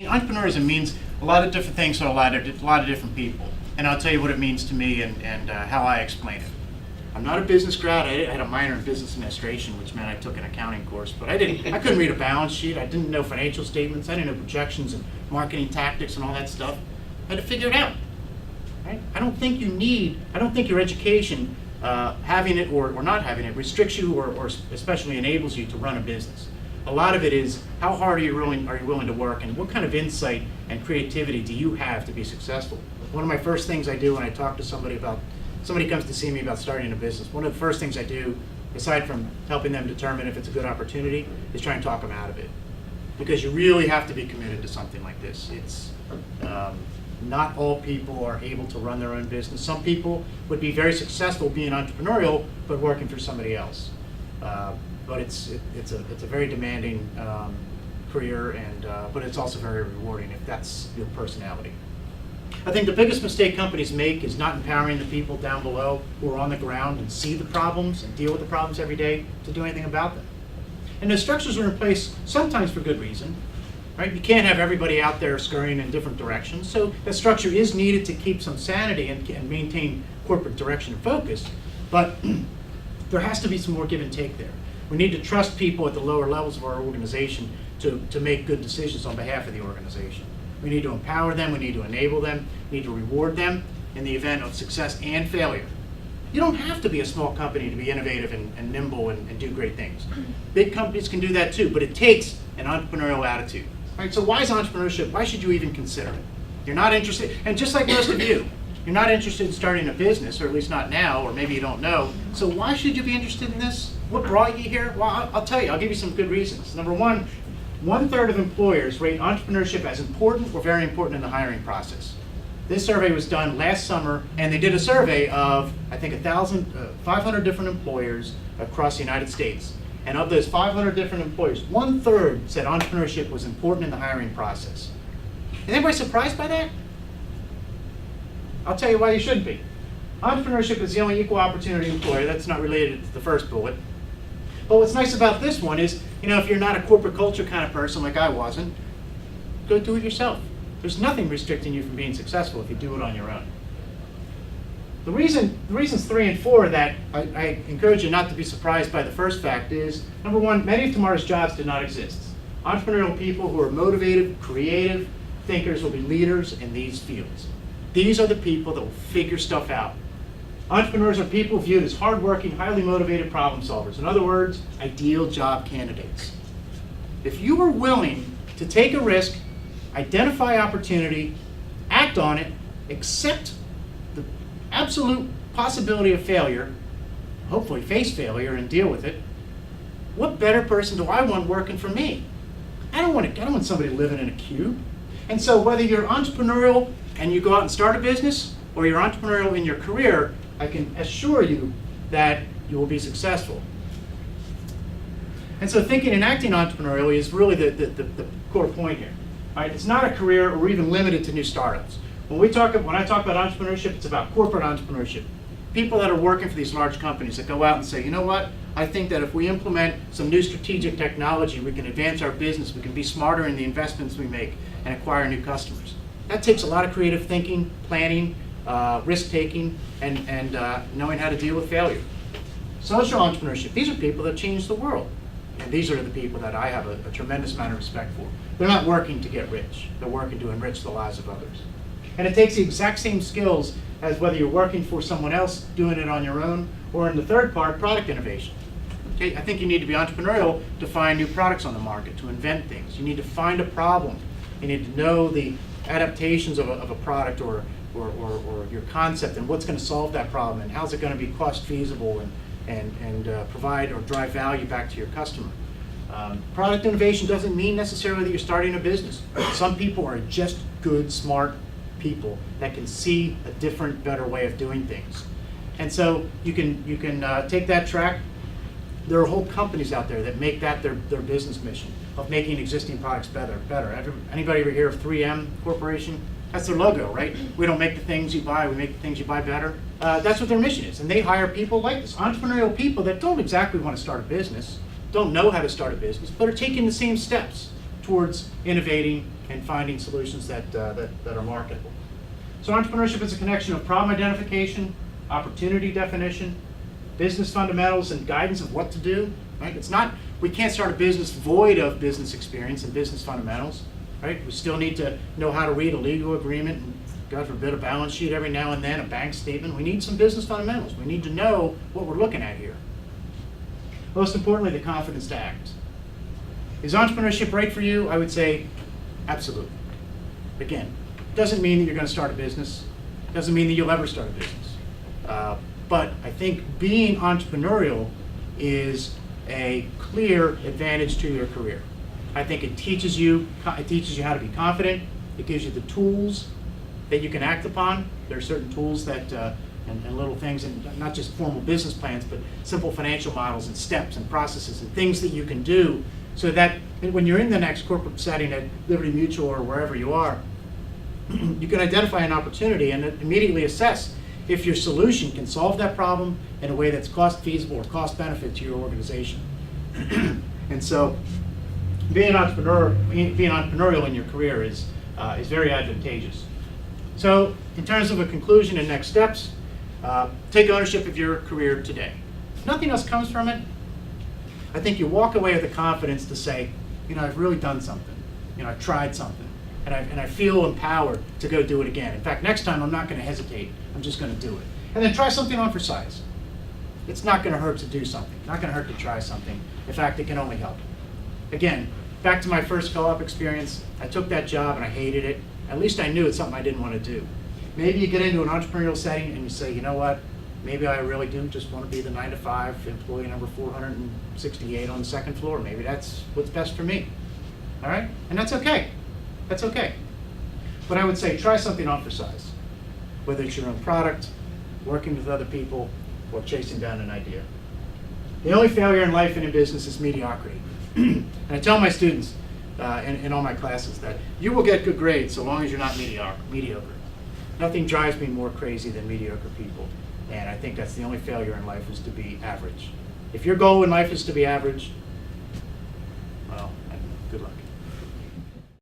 Entrepreneurism means a lot of different things to a lot of different people, and I'll tell you what it means to me and how I explain it. I'm not a business grad. I had a minor in business administration, which meant I took an accounting course, but I couldn't read a balance sheet. I didn't know financial statements. I didn't know projections and marketing tactics and all that stuff. I had to figure it out. Right? I don't think your education, having it or not having it, restricts you or especially enables you to run a business. A lot of it is how hard are you willing to work, and what kind of insight and creativity do you have to be successful. One of my first things I do when I talk to somebody comes to see me about starting a business, one of the first things I do, aside from helping them determine if it's a good opportunity, is try and talk them out of it. Because you really have to be committed to something like this. It's not all people are able to run their own business. Some people would be very successful being entrepreneurial, but working for somebody else. But it's a very demanding career, but it's also very rewarding if that's your personality. I think the biggest mistake companies make is not empowering the people down below who are on the ground and see the problems and deal with the problems every day to do anything about them. And the structures are in place sometimes for good reason. Right? You can't have everybody out there scurrying in different directions, so that structure is needed to keep some sanity and maintain corporate direction and focus, but there has to be some more give and take there. We need to trust people at the lower levels of our organization to make good decisions on behalf of the organization. We need to empower them, we need to enable them, we need to reward them in the event of success and failure. You don't have to be a small company to be innovative and nimble and do great things. Big companies can do that too, but it takes an entrepreneurial attitude. Right, so why is entrepreneurship? Why should you even consider it? You're not interested, and just like most of you, you're not interested in starting a business, or at least not now, or maybe you don't know. So why should you be interested in this? What brought you here? Well, I'll tell you, I'll give you some good reasons. Number one, 1/3 of employers rate entrepreneurship as important or very important in the hiring process. This survey was done last summer, and they did a survey of, I think, 500 different employers across the United States. And of those 500 different employers, 1/3 said entrepreneurship was important in the hiring process. Is anybody surprised by that? I'll tell you why you shouldn't be. Entrepreneurship is the only equal opportunity employer. That's not related to the first bullet. But what's nice about this one is, if you're not a corporate culture kind of person like I wasn't, go do it yourself. There's nothing restricting you from being successful if you do it on your own. The reasons 3 and 4 that I encourage you not to be surprised by the first fact is, number one, many of tomorrow's jobs do not exist. Entrepreneurial people who are motivated, creative thinkers will be leaders in these fields. These are the people that will figure stuff out. Entrepreneurs are people viewed as hardworking, highly motivated problem solvers. In other words, ideal job candidates. If you are willing to take a risk, identify opportunity, act on it, accept the absolute possibility of failure, hopefully face failure and deal with it, what better person do I want working for me? I don't want somebody living in a cube. And so whether you're entrepreneurial and you go out and start a business, or you're entrepreneurial in your career, I can assure you that you will be successful. And so thinking and acting entrepreneurially is really the core point here. All right? It's not a career or even limited to new startups. When I talk about entrepreneurship, it's about corporate entrepreneurship. People that are working for these large companies that go out and say, you know what, I think that if we implement some new strategic technology, we can advance our business, we can be smarter in the investments we make and acquire new customers. That takes a lot of creative thinking, planning, risk-taking, and knowing how to deal with failure. Social entrepreneurship, these are people that change the world. And these are the people that I have a tremendous amount of respect for. They're not working to get rich. They're working to enrich the lives of others. And it takes the exact same skills as whether you're working for someone else, doing it on your own, or in the third part, product innovation. Okay, I think you need to be entrepreneurial to find new products on the market, to invent things. You need to find a problem. You need to know the adaptations of a product or your concept and what's going to solve that problem and how's it going to be cost feasible and provide or drive value back to your customer. Product innovation doesn't mean necessarily that you're starting a business. Some people are just good, smart people that can see a different, better way of doing things. And so you can take that track. There are whole companies out there that make that their business mission of making existing products better. Anybody ever hear of 3M Corporation? That's their logo, right? We don't make the things you buy, we make the things you buy better. That's what their mission is, and they hire people like this, entrepreneurial people that don't exactly want to start a business, don't know how to start a business, but are taking the same steps towards innovating and finding solutions that are marketable. So entrepreneurship is a connection of problem identification, opportunity definition, business fundamentals, and guidance of what to do. Right? It's not, we can't start a business void of business experience and business fundamentals. Right? We still need to know how to read a legal agreement, and God forbid a balance sheet every now and then, a bank statement. We need some business fundamentals. We need to know what we're looking at here. Most importantly, the confidence to act. Is entrepreneurship right for you? I would say absolutely. Again, doesn't mean that you're going to start a business. Doesn't mean that you'll ever start a business. But I think being entrepreneurial is a clear advantage to your career. I think it teaches you how to be confident. It gives you the tools that you can act upon. There are certain tools that and little things, and not just formal business plans, but simple financial models and steps and processes and things that you can do, so that when you're in the next corporate setting at Liberty Mutual or wherever you are, you can identify an opportunity and immediately assess if your solution can solve that problem in a way that's cost feasible or cost benefit to your organization. And so being entrepreneurial in your career is very advantageous. So in terms of a conclusion and next steps, take ownership of your career today. If nothing else comes from it, I think you walk away with the confidence to say, I've really done something. I've tried something. And I feel empowered to go do it again. In fact, next time I'm not going to hesitate. I'm just going to do it. And then try something on for size. It's not going to hurt to do something. Not going to hurt to try something. In fact, it can only help. Again, back to my first co-op experience, I took that job and I hated it. At least I knew it's something I didn't want to do. Maybe you get into an entrepreneurial setting and you say, you know what, maybe I really do just want to be the 9-to-5 employee number 468 on the second floor. Maybe that's what's best for me. All right? And that's okay. That's okay. But I would say try something on for size, whether it's your own product, working with other people, or chasing down an idea. The only failure in life and in business is mediocrity. And I tell my students in all my classes that you will get good grades so long as you're not mediocre. Nothing drives me more crazy than mediocre people. And I think that's the only failure in life, is to be average. If your goal in life is to be average, well, good luck.